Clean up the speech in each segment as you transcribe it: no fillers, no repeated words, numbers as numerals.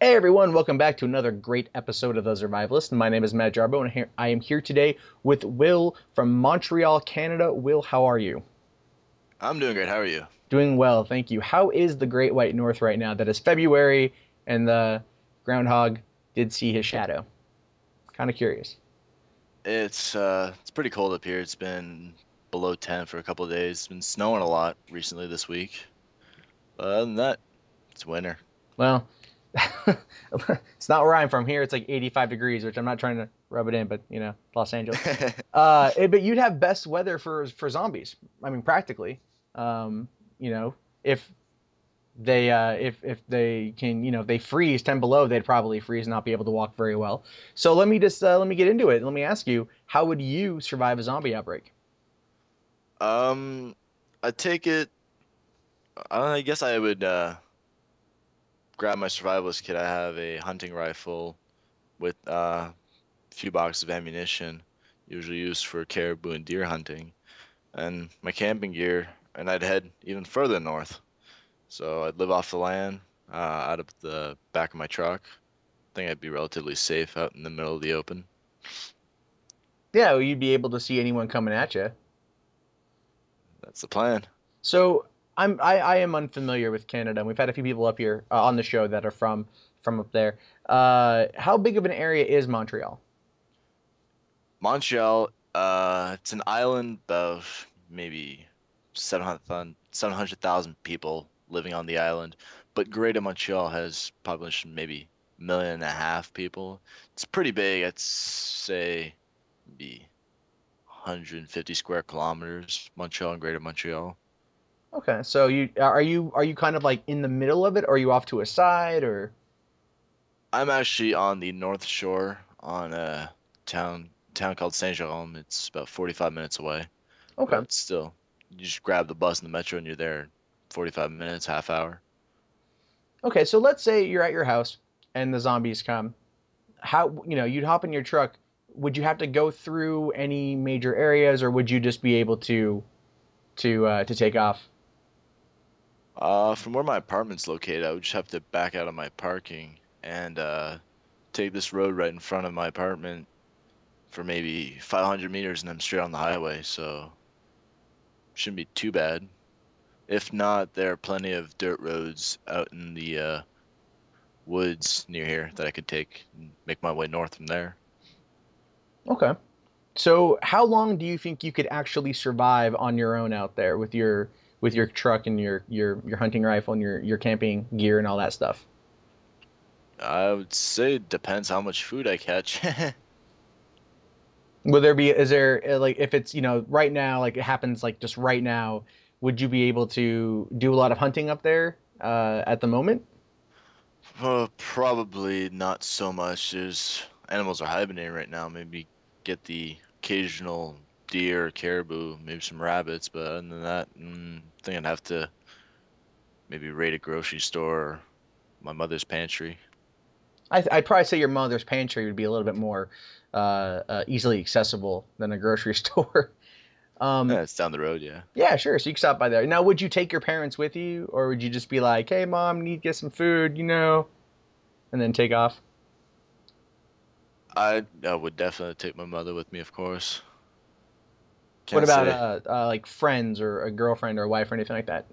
Hey everyone, welcome back to another great episode of The Zurvivalist. My name is Matt Jarbo, and I am here today with Will from Montreal, Canada. Will, how are you? I'm doing great. How are you? Doing well, thank you. How is the Great White North right now that is February and the groundhog did see his shadow? Kind of curious. It's pretty cold up here. It's been below 10 for a couple of days. It's been snowing a lot recently this week. But other than that, it's winter. Well, it's not where I'm from. Here it's like 85 degrees, which I'm not trying to rub it in, but Los Angeles. But you'd have best weather for zombies. I mean, practically. Um, you know, if if they can, if they freeze 10 below, they'd probably freeze and not be able to walk very well. So let me get into it. Let me ask you, how would you survive a zombie outbreak? Um, I take it. I guess I would grab my survivalist kit. I have a hunting rifle with a few boxes of ammunition, usually used for caribou and deer hunting, and my camping gear. And I'd head even further north. So I'd live off the land, out of the back of my truck. Think I'd be relatively safe out in the middle of the open. Yeah, well, you'd be able to see anyone coming at you. That's the plan. So I am unfamiliar with Canada, and we've had a few people up here on the show that are from up there. How big of an area is Montreal? Montreal, it's an island of maybe 700,000 people living on the island, but Greater Montreal has population maybe 1.5 million people. It's pretty big. I'd say maybe 150 square kilometers, Montreal and Greater Montreal. Okay, so you kind of like in the middle of it, or are you off to a side, or I'm actually on the North Shore on a town called Saint Jerome. It's about 45 minutes away, okay? but still, you just grab the bus and the metro and you're there in 45 minutes, half hour. Okay, so let's say you're at your house and the zombies come. How, you'd hop in your truck. Would you have to go through any major areas, or would you just be able to take off? From where my apartment's located, I would just have to back out of my parking and take this road right in front of my apartment for maybe 500 meters and I'm straight on the highway, so shouldn't be too bad. If not, there are plenty of dirt roads out in the woods near here that I could take and make my way north from there. Okay. So how long do you think you could actually survive on your own out there with your truck and your hunting rifle and your camping gear and all that stuff? I would say it depends how much food I catch. Would there be is there like if it's right now like it happens like just right now, would you be able to do a lot of hunting up there at the moment? Probably not so much. There's animals are hibernating right now. Maybe get the occasional deer, or caribou, maybe some rabbits, but other than that, I think I'd have to maybe raid a grocery store or my mother's pantry. I'd probably say your mother's pantry would be a little bit more easily accessible than a grocery store. Um, It's down the road, yeah. yeah, sure. So you can stop by there. Now, would you take your parents with you, or would you just be like, "Hey, mom, need to get some food," and then take off? I would definitely take my mother with me, of course. What Can't about say. like friends or a girlfriend or a wife or anything like that?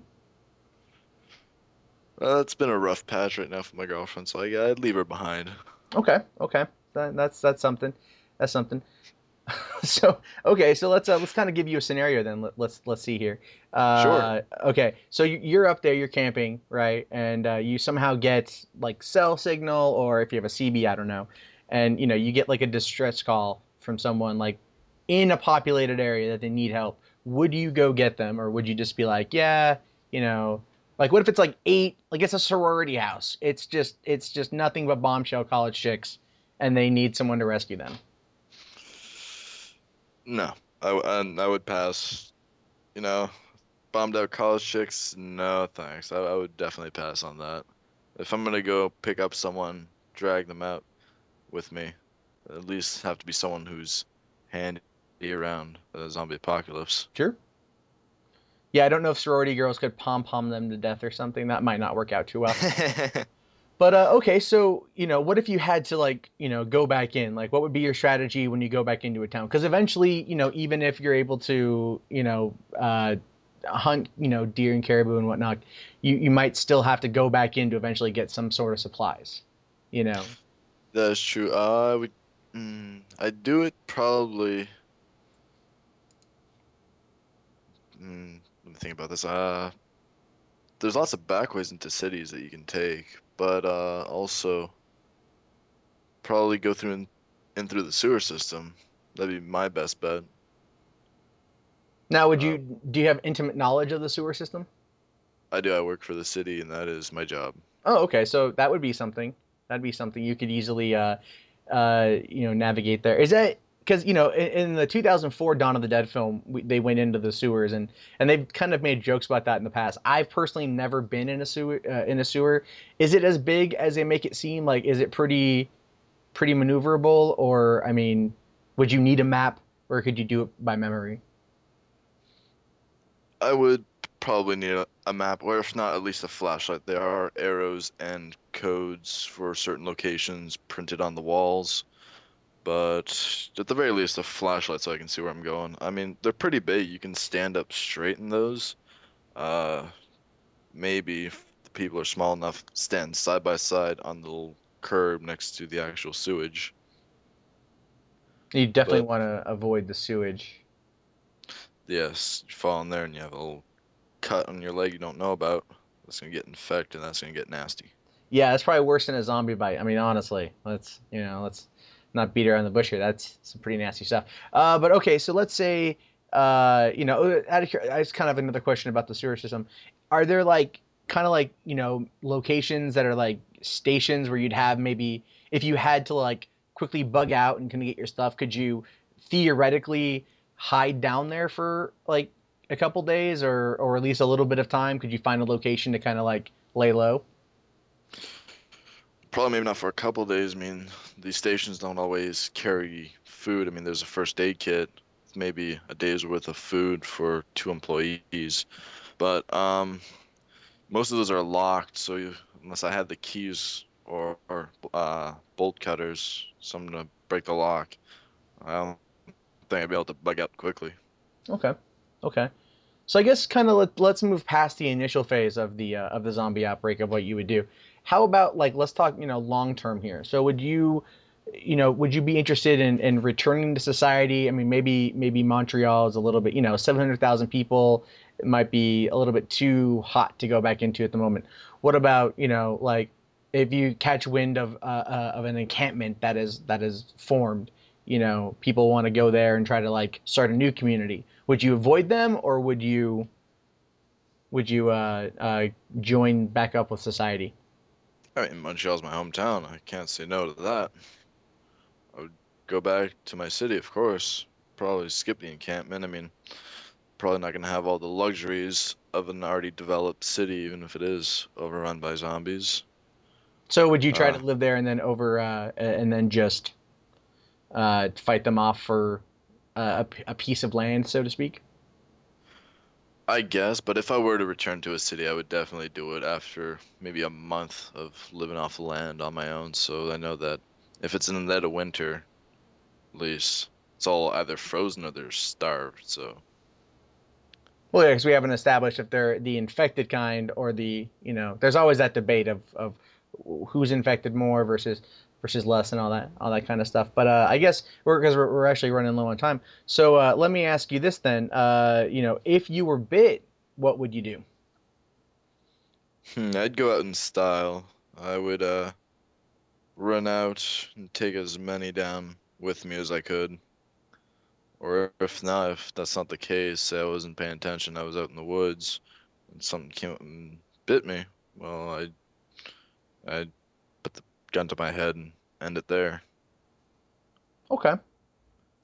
Well, it's been a rough patch right now for my girlfriend, so I'd leave her behind. Okay, okay, that's something. That's something. So okay, so let's kind of give you a scenario then. Let's see here. Sure. Okay, so you're up there, you're camping, right? And you somehow get like cell signal, or if you have a CB, I don't know, and you get like a distress call from someone like in a populated area that they need help. Would you go get them, or would you just be like, yeah, you know, like what if it's like eight, like it's a sorority house. It's just nothing but bombshell college chicks, and they need someone to rescue them. No, I would pass. You know, bombed out college chicks, no thanks. I would definitely pass on that. If I'm gonna go pick up someone, drag them out with me, at least have to be someone who's handy around a zombie apocalypse. Sure. Yeah, I don't know if sorority girls could pom pom them to death or something. That might not work out too well. But okay, so what if you had to like go back in? Like, what would be your strategy when you go back into a town? Because eventually, even if you're able to, hunt, deer and caribou and whatnot, you might still have to go back in to eventually get some sort of supplies. You know. That's true. I would. I'd do it probably. Let me think about this. There's lots of backways into cities that you can take, but also probably go through in through the sewer system. That'd be my best bet. Now, would Uh, you do you have intimate knowledge of the sewer system? I do. I work for the city, and that is my job. Oh, okay. So that would be something. That'd be something you could easily, navigate there. Is that because in the 2004 Dawn of the Dead film, they went into the sewers and they've kind of made jokes about that in the past. I've personally never been in a sewer. Is it as big as they make it seem? Like, is it pretty maneuverable, or I mean, would you need a map, or could you do it by memory? I would probably need a map, or if not, at least a flashlight. There are arrows and codes for certain locations printed on the walls, but at the very least, a flashlight so I can see where I'm going. I mean, they're pretty big. You can stand up straight in those. Uh, Maybe if the people are small enough, stand side by side on the little curb next to the actual sewage. You definitely But want to avoid the sewage. yes, you fall in there and you have a little cut on your leg you don't know about. That's gonna get infected. That's gonna get nasty. Yeah, it's probably worse than a zombie bite. I mean, honestly, let's not beat around the bush here. That's some pretty nasty stuff. But okay, so let's say, it's kind of another question about the sewer system. Are there like kind of like locations that are like stations where you'd have maybe if you had to like quickly bug out and kind of get your stuff, could you theoretically hide down there for like a couple days or at least a little bit of time? Could you find a location to kind of like lay low? Probably maybe not for a couple days. I mean, these stations don't always carry food. I mean, there's a first aid kit, maybe a day's worth of food for two employees. But most of those are locked, so unless I had the keys or bolt cutters, something to break the lock, I don't think I'd be able to bug out quickly. Okay. Okay. So I guess kind of let's move past the initial phase of the zombie outbreak of what you would do. How about like let's talk, long term here. So would you be interested in returning to society? I mean, maybe Montreal is a little bit, 700,000 people. It might be a little bit too hot to go back into at the moment. What about, like if you catch wind of an encampment that is formed, people want to go there and try to like start a new community. Would you avoid them, or would you join back up with society? I mean, Montreal's my hometown. I can't say no to that. I would go back to my city, of course. Probably skip the encampment. I mean, probably not gonna have all the luxuries of an already developed city, even if it is overrun by zombies. So would you try to Uh, live there and then and then just fight them off for a piece of land, so to speak? I guess, but if I were to return to a city, I would definitely do it after maybe a month of living off the land on my own. So I know that if it's in the dead of winter, at least it's all either frozen or they're starved. So Well, yeah, because we haven't established if they're the infected kind or there's always that debate of who's infected more versus less and all that kind of stuff. But I guess we're actually running low on time. So let me ask you this then. If you were bit, what would you do? I'd go out in style. I would run out and take as many down with me as I could. Or if not, if that's not the case, say I wasn't paying attention, I was out in the woods and something came up and bit me. Well, I'd put the gun to my head and end it there. Okay.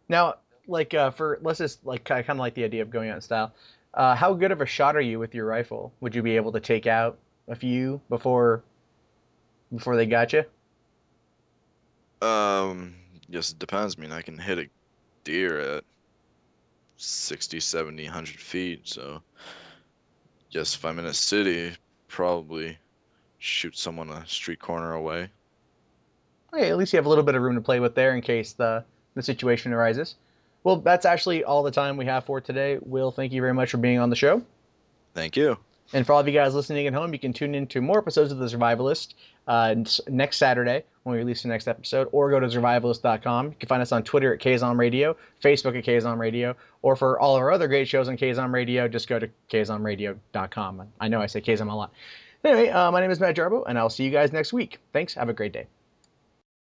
Now, like for let's just like I kind of like the idea of going out in style. How good of a shot are you with your rifle? Would you be able to take out a few before they got you? Yes, it depends. I mean, I can hit a deer at 60, 70, 100 feet. So, yes, if I'm in a city, probably shoot someone a street corner away. Okay, at least you have a little bit of room to play with there in case the situation arises. Well, that's actually all the time we have for today. Will, thank you very much for being on the show. Thank you. And for all of you guys listening at home, you can tune in to more episodes of The Zurvivalist next Saturday when we release the next episode, or go to zurvivalist.com. You can find us on Twitter at KZOM Radio, Facebook at KZOM Radio, or for all of our other great shows on KZOM Radio, just go to kzomradio.com. I know I say KZOM a lot. Anyway, my name is Matt Jarbo, and I'll see you guys next week. Thanks. Have a great day.